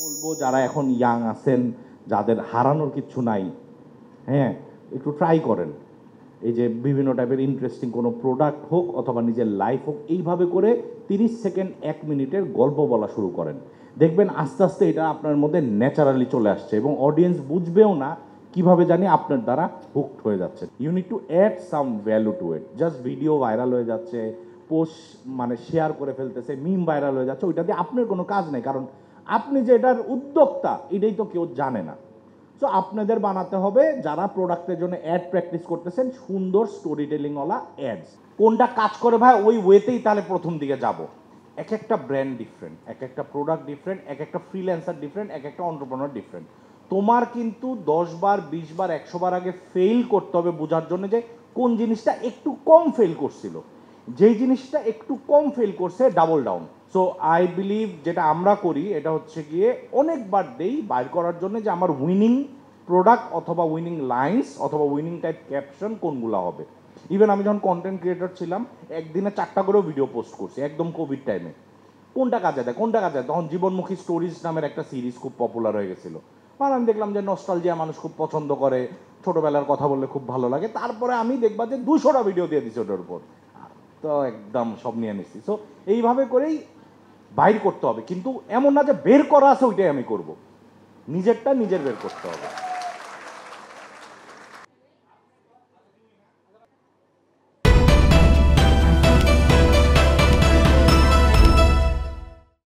বলবো যারা এখন ইয়াং আছেন, যাদের হারানোর কিচ্ছু নাই, হ্যাঁ, একটু ট্রাই করেন। এই যে বিভিন্ন টাইপের ইন্টারেস্টিং কোনো প্রোডাক্ট হোক অথবা নিজের লাইফ হোক, এইভাবে করে 30 সেকেন্ড 1 মিনিটের গল্প বলা শুরু করেন। দেখবেন আস্তে আস্তে এটা আপনার মধ্যে ন্যাচারালি চলে আসছে এবং অডিয়েন্স বুঝবেও না কিভাবে জানি আপনার দ্বারা হুকড হয়ে যাচ্ছে। You need to add some value to it. Just video viral হয়ে যাচ্ছে, পোস্ট মানে শেয়ার করে ফেলতেছে, মিম ভাইরাল হয়ে যাচ্ছে, ওইটা দিয়ে আপনার কোনো কাজ নেই, কারণ আপনি যে এটার উদ্যোক্তা এটাই তো কেউ জানে না। সো আপনাদের বানাতে হবে, যারা প্রোডাক্টের জন্য অ্যাড প্র্যাকটিস করতেছেন, সুন্দর স্টোরি টেলিংওয়ালা অ্যাডস। কোনটা কাজ করে ভাই ওই ওয়েতেই তাহলে প্রথম দিকে যাব। এক একটা ব্র্যান্ড ডিফারেন্ট, এক একটা প্রোডাক্ট ডিফারেন্ট, এক একটা ফ্রিল্যান্সার ডিফারেন্ট, এক একটা এন্টারপ্রেনার ডিফারেন্ট। তোমার কিন্তু 10 বার 20 বার 100 বার আগে ফেল করতে হবে বোঝার জন্য যে কোন জিনিসটা একটু কম ফেল করছিল। যেই জিনিসটা একটু কম ফেল করছে double down. So I believe যেটা আমরা করি এটা হচ্ছে গিয়ে অনেকবার দেই বাইর করার জন্য যে আমার উইনিং প্রোডাক্ট অথবা উইনিং লাইন্স অথবা উইনিং টাইপ ক্যাপশন কোনগুলো হবে। ইভেন আমি যখন কন্টেন্ট ক্রিয়েটর ছিলাম, একদিনে 4টা করেও ভিডিও পোস্ট করছি একদম কোভিড টাইমে। কোনটা কাজে দেয় কোনটা কাজে দেয়, তখন জীবনমুখী স্টোরিজ নামের একটা সিরিজ খুব পপুলার হয়ে গেছিলো। কারণ আমি দেখলাম যে নস্টালজিয়া মানুষ খুব পছন্দ করে, ছোটোবেলার কথা বললে খুব ভালো লাগে। তারপরে আমি দেখবা যে 200টা ভিডিও দিয়ে দিচ্ছি ওটার উপর, তো একদম সব নিয়ে নিচ্ছি। সো এইভাবে করেই বাইর করতে হবে, কিন্তু এমন না যে বের করা আছে ওইটাই আমি করব, নিজেরটা নিজের বের করতে হবে।